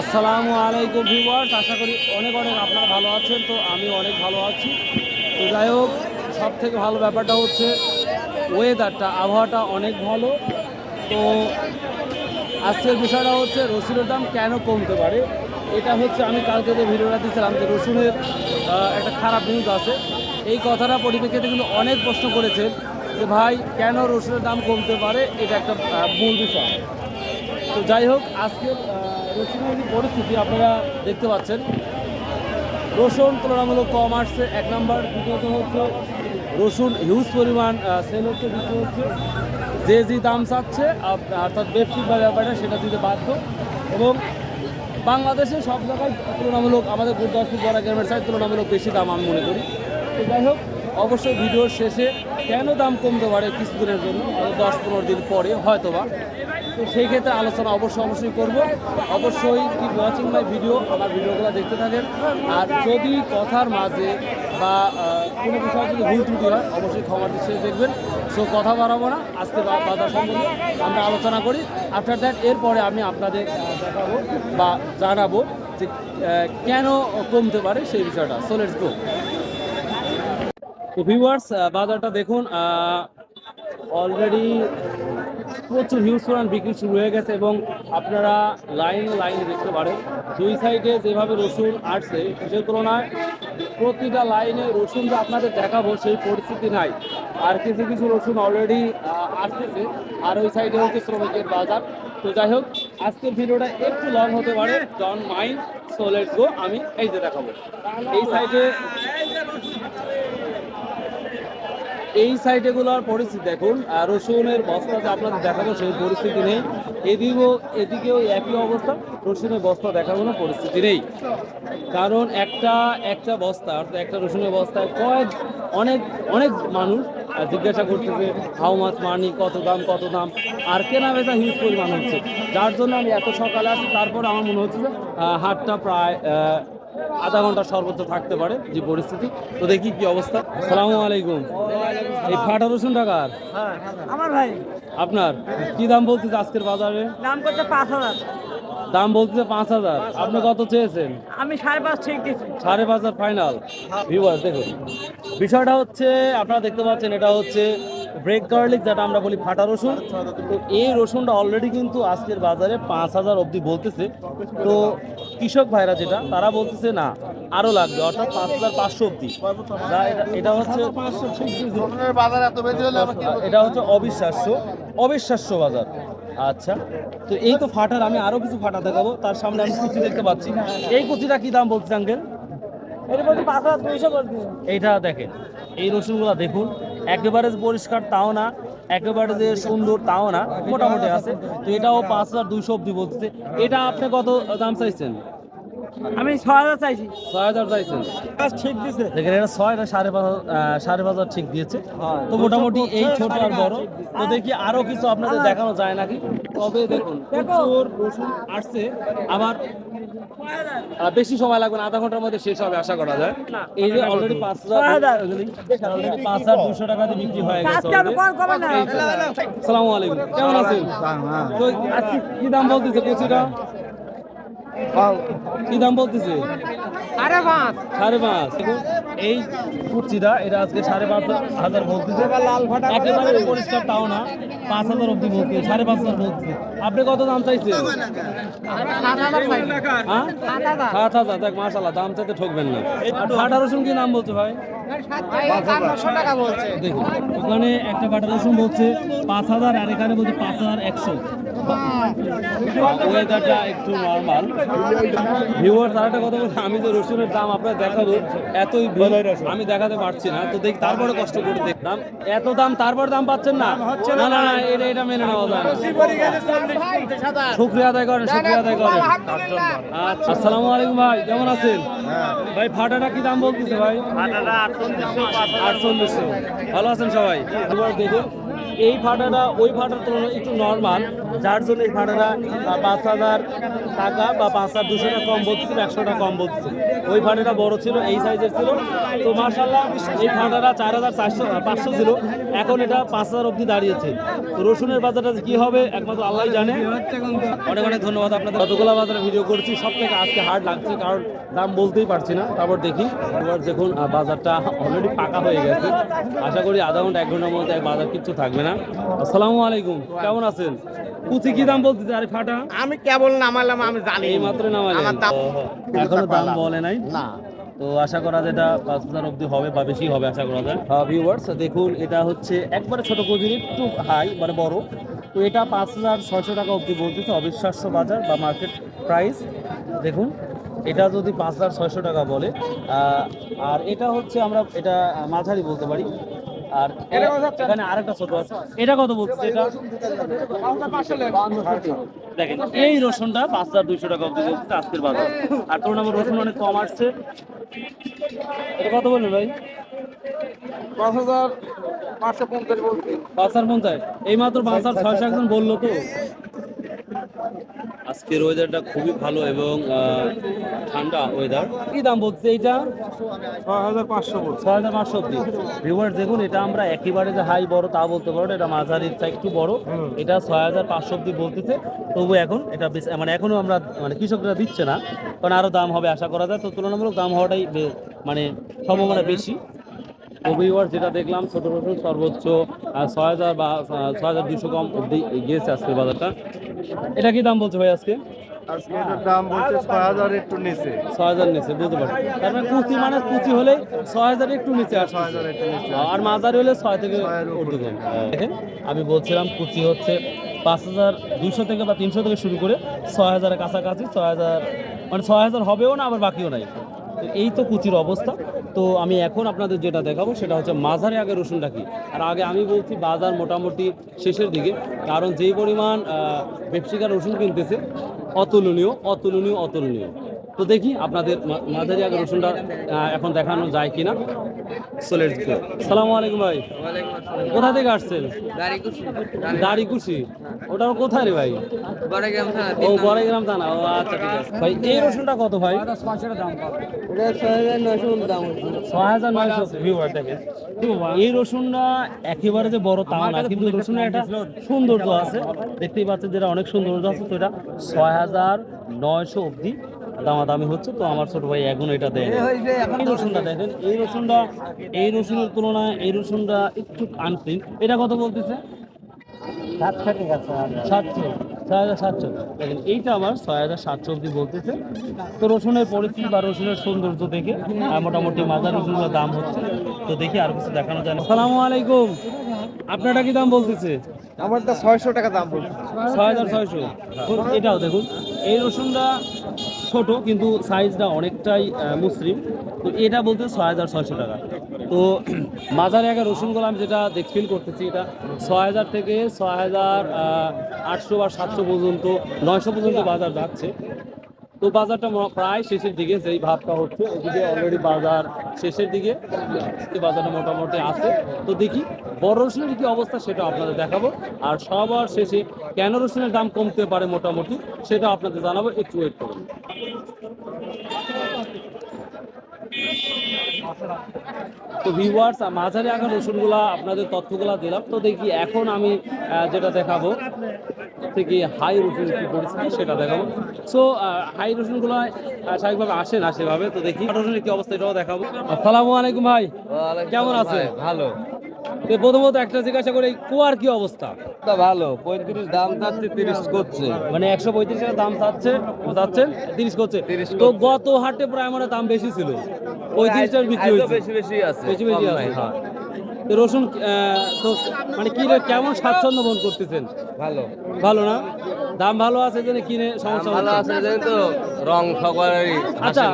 আসসালামু আলাইকুম ভিউয়ার্স, আশা করি অনেক আপনারা ভালো আছেন। তো আমি অনেক ভালো আছি। তো যাই হোক, সব থেকে ভালো ব্যাপারটা হচ্ছে ওয়েদারটা, আবহাওয়াটা অনেক ভালো। তো আজকের বিষয়টা হচ্ছে রসুনের দাম কেন কমতে পারে। এটা হচ্ছে আমি কালকে যে ভিডিওটা দিয়েছিলাম যে রসুনের একটা খারাপ নিউজ আছে, এই কথাটা পরিপ্রেক্ষিতে কিন্তু অনেক প্রশ্ন করেছেন যে ভাই কেন রসুনের দাম কমতে পারে, এটা একটা মূল বিষয়। তো যাই হোক, আজকের রসুনের যে পরিস্থিতি আপনারা দেখতে পাচ্ছেন, রসুন তুলনামূলক কম আসছে এক নাম্বার। দ্বিতীয়ত হচ্ছে রসুন হিউজ পরিমাণ সেল হচ্ছে, দ্বিতীয় হচ্ছে যে দাম চাচ্ছে অর্থাৎ ব্যবসায়িক বা ব্যাপারটা সেটা দিতে বাধ্য। এবং বাংলাদেশে সব জায়গায় তুলনামূলক আমাদের গুরুদাসপুর বড় গ্রামের সাইড তুলনামূলক বেশি দাম আমি মনে করি। তো যাই হোক, অবশ্যই ভিডিওর শেষে কেন দাম কমতে পারে কিছুদিনের জন্য, 10-15 দিন পরে হয়তোবা, তো সেই ক্ষেত্রে আলোচনা অবশ্যই করব। অবশ্যই কিপ ওয়াচিং মাই ভিডিও, আমার ভিডিওগুলো দেখতে থাকেন। আর যদি কথার মাঝে বা কোনো বিষয়ে যদি ভুল ত্রুটি হয় অবশ্যই ক্ষমার দৃষ্টিতে দেখবেন। সো কথা বাড়াবো না, আজকে বাজার সম্বন্ধে আমরা আলোচনা করি। আফটার দ্যাট এরপরে আমি আপনাদের দেখাবো বা জানাবো যে কেন কমতে পারে সেই বিষয়টা। So let's go. তো ভিউয়ার্স, বাজারটা দেখুন, অলরেডি প্রচুর হিউজ পরিমাণ বিক্রি শুরু হয়ে গেছে এবং আপনারা লাইনে দেখতে পারেন দুই সাইডে যেভাবে রসুন আসছে সেই তুলনায় প্রতিটা লাইনে রসুন যে আপনাদের দেখাবো সেই পরিস্থিতি নাই। আর কিছু কিছু রসুন অলরেডি আসতেছে, আর ওই সাইডে হচ্ছে শ্রমিকের বাজার। তো যাই হোক, আজকের ভিডিওটা একটু লং হতে পারে, don't mind. So let's go. আমি এই যে দেখাবো এই সাইডেগুলোর পরিস্থিতি দেখুন। রসুনের বস্তাতে আপনাদের দেখাবো সেই পরিস্থিতি নেই। এদিকেও একই অবস্থা, রসুনের বস্তা দেখার কোনো পরিস্থিতি নেই। কারণ একটা বস্তা অর্থাৎ একটা রসুনের বস্তায় অনেক অনেক মানুষ জিজ্ঞাসা করতেছে হাউ মাছ মানি, কত দাম, আর কেনা বেচা হিউজ পরিমাণ হচ্ছে। যার জন্য আমি এত সকালে আসি, তারপর আমার মনে হচ্ছে যে হাটটা প্রায় আধা ঘন্টা সর্বোচ্চ থাকতে পারে যে পরিস্থিতি। তো দেখি কি অবস্থা। সালামু আলাইকুম। এই ফাটা রসুন টাকার আমার ভাই আপনার কি দাম বলতেছে আজকের বাজারে? দাম করতে 5,000। দাম বলতেছে 5,000, আপনি কত চেয়েছেন? আমি 5.5 ঠিক দিচ্ছি। 5,500 ফাইনাল। ভিউয়ার্স দেখুন, বিষয়টা হচ্ছে আপনারা দেখতে পাচ্ছেন, এটা হচ্ছে ব্রেক গার্লিক, যেটা আমরা বলি ফাটা রসুন। তো এই রসুনটা অলরেডি কিন্তু আজকের বাজারে 5,000 অবধি বলতেছে। তো কৃষক ভাইরা যেটা তারা বলতেছে না আরো লাগবে, অর্থাৎ 5,500 অবধি। এটা হচ্ছে এটা হচ্ছে অবিশ্বাস্য বাজার। আচ্ছা, তো এই তো ফাটার, আমি আরো কিছু ফাটা দেখাবো। তার সামনে আমি কুচি দেখতে পাচ্ছি। এই কুচিটা কি দাম বলছে আঙ্কেল? এটা বলতে 5,200 বলছি। এইটা দেখেন, এই রসুনগুলো দেখুন, একেবারে যে পরিষ্কার তাও না, একেবারে যে সুন্দর তাও না, মোটামুটি আছে। তো এটাও 5,200 অব্দি বলতেছে। এটা আপনি কত দাম চাইছেন? আমি 6,000 চাইছি। 6,000 চাইছেন? ঠিক দিছে। দেখেন, এটা 6, এটা 5,500 ঠিক দিয়েছে। তো মোটামুটি এই ছোট আর বড়। তো দেখি আরো কিছু আপনাদের দেখানো যায় নাকি। তবে দেখুন, প্রচুর রসুন আসছে। আবার বেশি সময় লাগবে না, আধা ঘন্টার মধ্যে শেষ হবে আশা করা যায়। এই যে অলরেডি 5,200 টাকা দিয়ে বিক্রি হয়ে গেছে। আসসালামু আলাইকুম, কেমন আছেন? তো আজকে কি দাম বলতেছে কচুটা? কি দাম বলতেছে? 5.5। এই কুচিটা এটা আজকে 5,500 বলতেছে। একেবারে পরিষ্কার তাও না, 5,000 অব্দি বলতেছে, 5,500 বলতেছে। আপনি কত দাম চাইছেন? 7,000। দেখ মাশাআল্লাহ, দাম চাইতে ঠকবেন না। আর ফাটা রসুন কি নাম বলছে ভাই? দেখুন, ওখানে একটা বাটা রসুন বলছে 5,000, আর এখানে বলছে 5,100। ওয়েদারটা একটু নর্মাল। ভিউয়ার্স, আরেকটা কথা বলছি, আমি যে রসুনের দাম আপনার দেখাবো, এতই আমি দেখাতে পারছি না। তো দেখি, তারপরে কষ্ট করে দেখলাম, এত দাম তারপর দাম পাচ্ছেন না। না, এটা মেনে নেওয়া যায় না। শুকরিয়া আদায় করেন। আচ্ছা, আসসালামু আলাইকুম ভাই, কেমন আছেন? ভাই ফাটাটা কি দাম বলতেছে ভাই? 8,500। ভালো আছেন সবাই? এবার দেখুন, এই ফাটাটা ওই ফাটার তুলনায় একটু নর্মাল, যার জন্য এই ফাটাটা 5,000 টাকা বা 5,200 টাকা কম বলছিল, 100 টাকা কম বলছিল। ওই ফাটাটা বড় ছিল, এই সাইজের ছিল। তো মাশাআল্লাহ এই ফাটাটা 4,500 ছিল, এখন এটা 5,000 অবধি দাঁড়িয়েছে। তো রসুনের বাজারটা কি হবে একমাত্র আল্লাহ জানে। অনেক অনেক ধন্যবাদ আপনাদের। কতগুলো বাজারে ভিডিও করছি, সব থেকে আজকে হার্ড লাগছে, কারণ দাম বলতেই পারছি না। তারপর দেখি, এবার দেখুন বাজারটা অলরেডি ফাঁকা হয়ে গেছে। আশা করি আধা ঘন্টা 1 ঘন্টার মধ্যে বাজার কিচ্ছু থাকবে না। আসসালামু আলাইকুম, কেমন আছেন? কুচি কি দাম বলতেছে? আরে ফাটা আমি কেবল নামালাম, আমি জানি এই মাত্র নামালেন, আমার দাম এখনো দাম বলে নাই না। তো আশা করা যায় এটা 5,000 অবধি হবে বা বেশি হবে আশা করা যায়। ভিউয়ার্স দেখুন, এটা হচ্ছে একবারে ছোট কুচির, একটু হাই মানে বড়। তো এটা 5,600 টাকা অবধি বলতেছে, অবিশ্বাস্য বাজার বা মার্কেট প্রাইস। দেখুন এটা যদি 5,600 টাকা বলে, আর এটা হচ্ছে আমরা এটা মাঝারি বলতে পারি। আর এখানে আরেকটা ছোট আছে, এটা কত বলছে? এটা দেখেন এই রসুনটা 5,200 টাকা অবধি বলছে আজকের বাজার। আর তোর নাম রসুন অনেক কম আসছে। এটা কত বললেন ভাই? 5,550 বলছি। 5,50 এই মাত্র 5,600 একজন বললো। তো আজকের ওয়েদারটা খুবই ভালো এবং ঠান্ডা ওয়েদার। কি দাম বলছে এইটা? 6,500 বলছি। 6,500 অবধি। ভিউয়ার্স দেখুন, এটা আমরা একেবারে যে হাই বড় তা বলতে পারবো না, এটা মাঝারির চাই একটু বড়। এটা 6,500 অবধি বলতেছে। তবু এখন এটা মানে এখনো আমরা মানে কৃষকরা দিচ্ছে না, কারণ আরো দাম হবে আশা করা যায়। তো তুলনামূলক দাম হওয়াটাই মানে সম্ভাবনা বেশি। তো ভিউয়ার্স যেটা দেখলাম, ছোট রসুন সর্বোচ্চ 6,000 বা 6,200 কম অবধি গিয়েছে আজকের বাজারটা। এটা কি দাম বলছে ভাই আজকে? আজকে এটার দাম বলছে 6,000 একটু নিচে। 6,000 নিচে, বুঝতে পারছি। তার মানে কুচি মানে কুচি হলে 6,000 একটু নিচে আসছে, 6,000 একটু নিচে। আর মাঝারি হলে 6 থেকে 6,000 ঊর্ধ্বমুখী। দেখেন আমি বলছিলাম কুচি হচ্ছে 5,200 থেকে বা 300 থেকে শুরু করে 6,000 এর কাছাকাছি। 6,000 মানে 6,000 হবেও না আবার বাকিও নাই। তো এই তো কুচির অবস্থা। তো আমি এখন আপনাদের যেটা দেখাবো সেটা হচ্ছে মাঝারি আগে রসুনটা কি। আর আগে আমি বলছি বাজার মোটামুটি শেষের দিকে, কারণ যেই পরিমাণ ব্যবসায়ীরা রসুন কিনতেছে অতুলনীয় অতুলনীয় অতুলনীয়। তো দেখি আপনাদের মাঝারি আগে রসুনটা এখন দেখানো যায় কিনা। চলে সালামু আলাইকুম ভাই, কোথা থেকে আসছেন? দাড়িকুশি। ওটা ওটার কোথায় রে ভাই? ও বড়াইগ্রাম থানা। ও আচ্ছা ঠিক আছে ভাই। এই রসুনটা কত ভাই? 6,900 ভিউয়ার দেখেন। এই রসুনটা একেবারে যে বড় তাও না, কিন্তু রসুনের একটা সৌন্দর্য আছে, দেখতেই পাচ্ছেন যেটা অনেক সৌন্দর্য আছে। তো এটা 6,900 অবধি দামাদামি হচ্ছে। তো আমার ছোট ভাই এখন এটা দেয়। এই রসুনটা দেখেন, এই রসুনের তুলনায় এই রসুনটা একটু আনক্লিন। এটা কত বলতেছে? 6,700 দেখেন, এইটা আমার 6,700 অবধি বলতেছে। তো রসুনের পরিস্থিতি বা রসুনের সৌন্দর্য দেখে মোটামুটি মাজার রসুনের দাম হচ্ছে। তো দেখি আর কিছু দেখানো যায় না। আসসালামু আলাইকুম, আপনারটা কি দাম বলতেছে? আমারটা 600 টাকা দাম বলছে। 6,600। এটাও দেখুন, এই রসুনটা ছোট কিন্তু সাইজটা অনেকটাই মসৃণ। তো এটা বলতে 6,600 টাকা। তো মাজারে আগে রসুনগুলো আমি যেটা ফিল করতেছি, এটা 6,000 থেকে 6,800 বা 700 পর্যন্ত 900 পর্যন্ত বাজার যাচ্ছে। তো বাজারটা প্রায় শেষের দিকে, যেই ভাবটা হচ্ছে এদিকে অলরেডি বাজার শেষের দিকে, বাজারটা মোটামুটি আছে। তো দেখি বড় রসুনের কি অবস্থা সেটা আপনাদের দেখাবো। আর সবার শেষে কেন রসুনের দাম কমতে পারে মোটামুটি সেটা আপনাদের জানাবো, একটু ওয়েট করুন। তো ভিউয়ার্স মাঝারি আকার রসুনগুলা আপনাদের তথ্যগুলা দিলাম। তো দেখি এখন আমি যেটা দেখাবো থেকে হাই রসুন কি পরিস্থিতি সেটা দেখাবো। সো হাই রসুনগুলো স্বাভাবিকভাবে আসে না সেভাবে। তো দেখি রসুনের কি অবস্থা এটাও দেখাবো। আসসালামু আলাইকুম ভাই, কেমন আছেন? ভালো। তো প্রথমত একটা জিজ্ঞাসা করে, কুয়ার কি অবস্থা? ভালো, 35 দাম যাচ্ছে, 30 করছে। মানে 135 টাকা দাম চাচ্ছেন 30 করছে। তো গত হাটে প্রায় আমার দাম বেশি ছিল, 35 টাকা বিক্রি হয়েছে। বেশি আছে। বেশি আছে, হ্যাঁ। তো রসুন তো মানে কেমন স্বাচ্ছন্দ্য বোধ করতেছেন? ভালো। ভালো না? দাম ভালো আছে জন্য কিনে সমস্যা ভালো হচ্ছে? আছে, জানেন তো, রং সবারই আচ্ছা,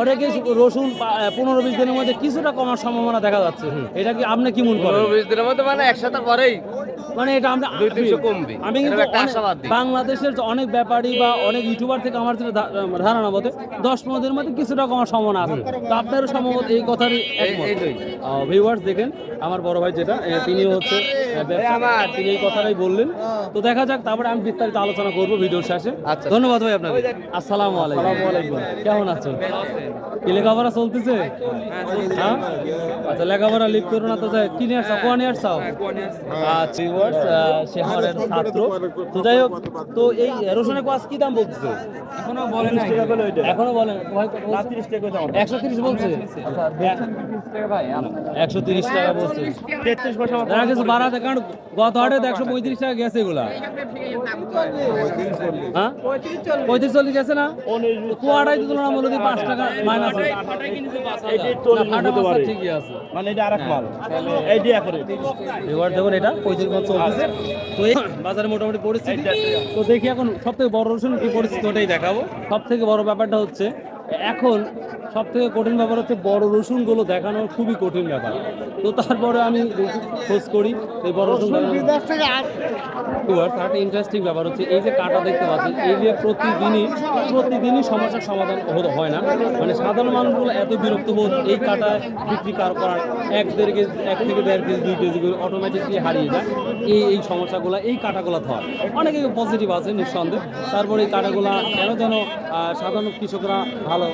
অনেকে রসুন 15-20 দিনের মধ্যে কিছুটা কমার সম্ভাবনা দেখা যাচ্ছে, এটা কি আপনি কি মনে করেন? 20 দিনের মধ্যে মানে এক সপ্তাহ পরেই মানে এটা আমরা 200-300 কমবে। আমি কিন্তু এরকম একটা অনেক- আশাবাদী। বাংলাদেশের যে অনেক ব্যাপারী বা অনেক ইউটিউবার থেকে আমার যেটা ধারণা মতে 10-15 দিনের মধ্যে কিছুটা কমার সম্ভাবনা আছে, তো আপনারও সম্ভবত এই কথারই একমত। এইটাই। ভিউয়ার্স দেখেন আমার বড় ভাই যেটা তিনি হচ্ছে ব্যবসায়ী, তিনি এই কথাটাই বললেন। তো দেখা যাক, তারপরে আমি বিস্তারিত আলোচনা করবো ভিডিওর শেষে। আচ্ছা। ধন্যবাদ ভাই আপনাকে। আসসালামু আলাইকুম। কেমন আছেন? কি লেখাপড়া চলতেছে? হ্যাঁ? আচ্ছা, লেখাপড়া লিখ করো না তো, কি নিয়ে আসছো? কোয়া নিয়ে আসছো? আচ্ছা, viewers, সে আমার এক ছাত্র। তো যাই হোক, তো এই রসুনের কোয়াস কি দাম বলতেছে? এখনো বলে না। এখনো বলে না। ভাই কত বলছে? 130 বলছে। 130 টাকা বলছে। দেখা গেছে বাড়াতে, কারণ গত হাটে 135 টাকা গেছে এগুলা। হ্যাঁ, 35-40 গেছে না? কুয়াটাই তো তুলনামূলক 5 টাকা মাইনাস। ঠিকই আছে। মানে এটা আরেক মাল এই দিয়া করে এবার দেখুন এটা 35 বছর চলতেছে। তো এই বাজারে মোটামুটি পরিস্থিতি, তো দেখি এখন সব থেকে বড় রসুন কি পরিস্থিতি ওটাই দেখাবো। সব থেকে বড় ব্যাপারটা হচ্ছে এখন সব থেকে কঠিন ব্যাপার হচ্ছে বড় রসুনগুলো দেখানো খুবই কঠিন ব্যাপার। তো তারপরে আমি খোঁজ করি এই বড় রসুন একটা ইন্টারেস্টিং ব্যাপার হচ্ছে এই যে কাটা দেখতে পাচ্ছেন, এই যে প্রতিদিনই সমস্যার সমাধান হয় না। মানে সাধারণ মানুষগুলো এত বিরক্ত বোধ এই কাটা বিক্রি করার 1-1.5 কেজি, 1 থেকে 1.5 কেজি, 2 কেজি করে অটোমেটিকলি হারিয়ে যায় এই সমস্যাগুলো, এই কাটাগুলো হয়। অনেকে পজিটিভ আছে নিঃসন্দেহে, তারপরে এই কাটাগুলা কেন যেন সাধারণ কৃষকরা ভালো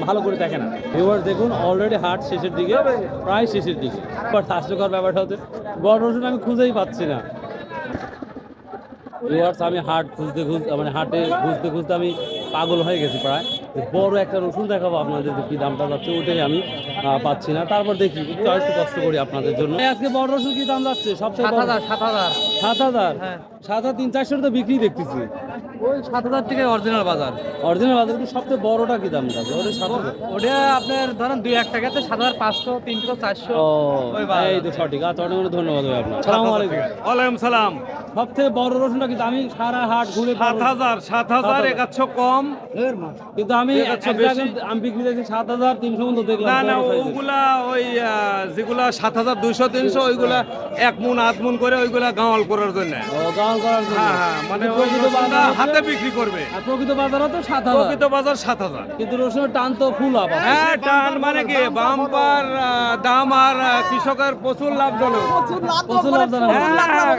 ভালো করে দেখে না। ভিউয়ার্স দেখুন অলরেডি হাট শেষের দিকে, প্রায় শেষের দিকে। বাট হাস্যকর ব্যাপারটা হচ্ছে বড় রসুন আমি খুঁজেই পাচ্ছি না। ভিউয়ার্স আমি হাট মানে হাটে খুঁজতে আমি পাগল হয়ে গেছি প্রায়। বড় একটা রসুন দেখাবো আপনাদের, কি দামটা যাচ্ছে ওটাই আমি পাচ্ছি না। তারপর দেখি একটু কষ্ট করি আপনাদের জন্য। আজকে বড় রসুন কি দাম যাচ্ছে? সবচেয়ে 7,000। 7,000 300-400 তো বিক্রি দেখতেছি। ওই 7,000 টাকা অরিজিনাল বাজার। অরিজিনাল বাজার কি সবচেয়ে বড়টা কি দাম যাচ্ছে? ওটা 7,000। ওটা আপনার ধরেন 2-1 টাকাতে 7,500, 300, 400। ও ওই বাজার। এই তো সঠিক। আচ্ছা, অনেক অনেক ধন্যবাদ ভাই আপনার। আসসালামু আলাইকুম। ওয়ালাইকুম সালাম। সব থেকে বড় রসুনটা কিন্তু আমি সারা হাট ঘুরে 7,000 100 কম। কিন্তু আমি এক জায়গায় আমি বিক্রি দেখছি 7,300 মতো দেখলাম। না বড় size-এর। ওগুলা ওই যেগুলা 7,200-300 ওইগুলা 1 মুন 8 মুন করে ওইগুলা গাঁওয়াল করার জন্য। ও গাঁল করার জন্য। হ্যাঁ মানে ওই প্রকৃত রসুনটা বাজার হাতে বিক্রি করবে। আর প্রকৃত বাজারও তো 7,000। প্রকৃত বাজার 7,000। কিন্তু রসুনের টান তো ফুল আপ। হ্যাঁ টান মানে কি বাম্পার দাম আর কৃষকের প্রচুর লাভজনক। প্রচুর লাভজনক। হ্যাঁ,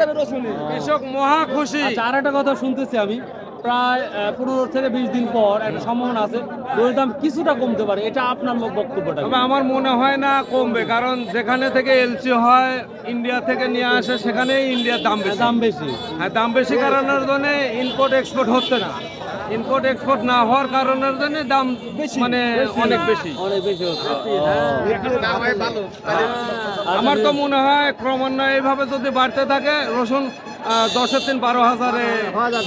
কৃষক মহা খুশি। আচ্ছা, আর একটা কথা শুনতেছি আমি, প্রায় 15 থেকে 20 দিন পর একটা সম্ভাবনা আছে দইয়ের দাম কিছুটা কমতে পারে, এটা আপনার বক্তব্যটা কি? তবে আমার মনে হয় না কমবে, কারণ যেখানে থেকে এলসি হয় ইন্ডিয়া থেকে নিয়ে আসে সেখানেই ইন্ডিয়ার দাম বেশি। দাম বেশি। হ্যাঁ দাম বেশি কারণের জন্য ইম্পোর্ট এক্সপোর্ট হচ্ছে না। ইম্পোর্ট এক্সপোর্ট না হওয়ার কারণের জন্য দাম মানে অনেক বেশি। অনেক বেশি হচ্ছে। আমার তো মনে হয় ক্রমান্বয়ে এইভাবে যদি বাড়তে থাকে রসুন 10-এর 3 12,000-এ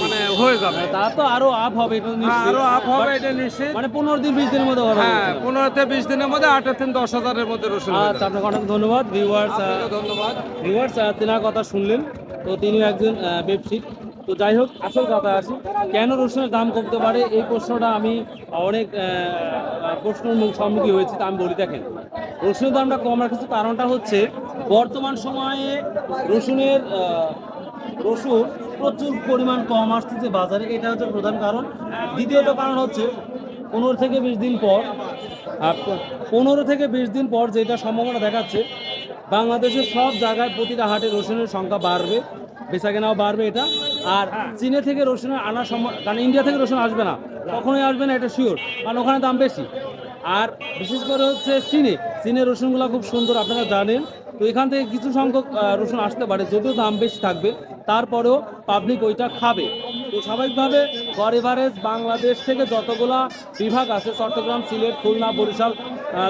মানে হয়ে যাবে। তা তো আরো আপ হবে এটা হ্যাঁ, নিশ্চিত। আরো আপ হবে এটা নিশ্চিত। মানে 15-20 দিনের মধ্যে হবে। হ্যাঁ 15-20 দিনের মধ্যে 8-এর 3 10,000-এর মধ্যে রসুন হয়ে আচ্ছা, যাবে। আপনাকে অনেক ধন্যবাদ। ভিউয়ার্স ধন্যবাদ। তেনার কথা শুনলেন, তো তিনিও একজন ব্যবসায়ী। তো যাই হোক, আসল কথা আসি, কেন রসুনের দাম কমতে পারে এই প্রশ্নটা আমি অনেক প্রশ্নের সম্মুখীন হয়েছি। তা আমি বলি, দেখেন রসুনের দামটা কমার কিছু কারণটা হচ্ছে বর্তমান সময়ে রসুন প্রচুর পরিমাণ কম আসতেছে বাজারে, এটা হচ্ছে প্রধান কারণ। দ্বিতীয়ত কারণ হচ্ছে 15 থেকে 20 দিন পর 15 থেকে 20 দিন পর যেটা সম্ভাবনা দেখাচ্ছে, বাংলাদেশের সব জায়গায় প্রতিটা হাটে রসুনের সংখ্যা বাড়বে, বেচাকেনাও বাড়বে এটা। আর চীনে থেকে রসুনের আনার কারণ ইন্ডিয়া থেকে রসুন আসবে না, কখনোই আসবে না, এটা শিওর, কারণ ওখানে দাম বেশি। আর বিশেষ করে হচ্ছে চীনের রসুনগুলো খুব সুন্দর, আপনারা জানেন। তো এখান থেকে কিছু সংখ্যক রসুন আসতে পারে, যদিও দাম বেশি থাকবে, তারপরেও পাবলিক ওইটা খাবে। তো স্বাভাবিকভাবে গড় এভারেজ বাংলাদেশ থেকে যতগুলা বিভাগ আছে, চট্টগ্রাম, সিলেট, খুলনা, বরিশাল,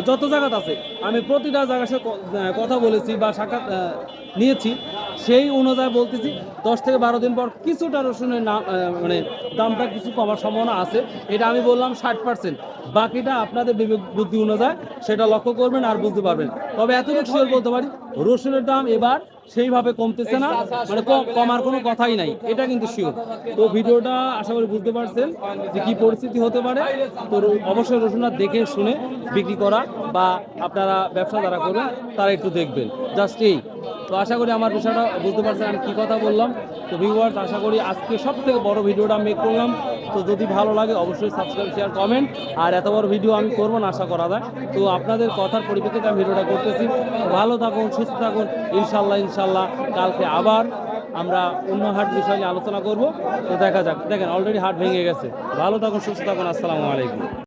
যত জায়গাতে আছে, আমি প্রতিটা জায়গার সাথে কথা বলেছি বা সাক্ষাৎ নিয়েছি। সেই অনুযায়ী বলতেছি 10 থেকে 12 দিন পর কিছুটা রসুনের মানে দামটা কিছু কমার সম্ভাবনা আছে। এটা আমি বললাম 60%, বাকিটা আপনাদের বিবেক বুদ্ধি অনুযায়ী সেটা লক্ষ্য করবেন আর বুঝতে পারবেন। তবে এতটুকু শিওর বলতে পারি রসুনের দাম এবার সেইভাবে কমতেছে না, মানে কমার কোনো কথাই নাই, এটা কিন্তু শিওর। তো ভিডিওটা আশা করি বুঝতে পারছেন যে কী পরিস্থিতি হতে পারে। তো অবশ্যই রসুনটা দেখে শুনে বিক্রি করা বা আপনারা ব্যবসা যারা করবেন তারা একটু দেখবেন, জাস্ট এই। তো আশা করি আমার বিষয়টা বুঝতে পারছেন আমি কী কথা বললাম। তো ভিউয়ার্স, আশা করি আজকে সব থেকে বড় ভিডিওটা মেক করলাম। তো যদি ভালো লাগে অবশ্যই সাবস্ক্রাইব, শেয়ার, কমেন্ট। আর এত বড় ভিডিও আমি করবো না আশা করা যায়। তো আপনাদের কথার পরিপ্রেক্ষিতে আমি ভিডিওটা করতেছি। ভালো থাকুন, সুস্থ থাকুন, ইনশাল্লাহ কালকে আবার আমরা অন্য হাট বিষয় নিয়ে আলোচনা করব। তো দেখা যাক, দেখেন অলরেডি হাট ভেঙে গেছে। ভালো থাকুন, সুস্থ থাকুন, আসসালামু আলাইকুম।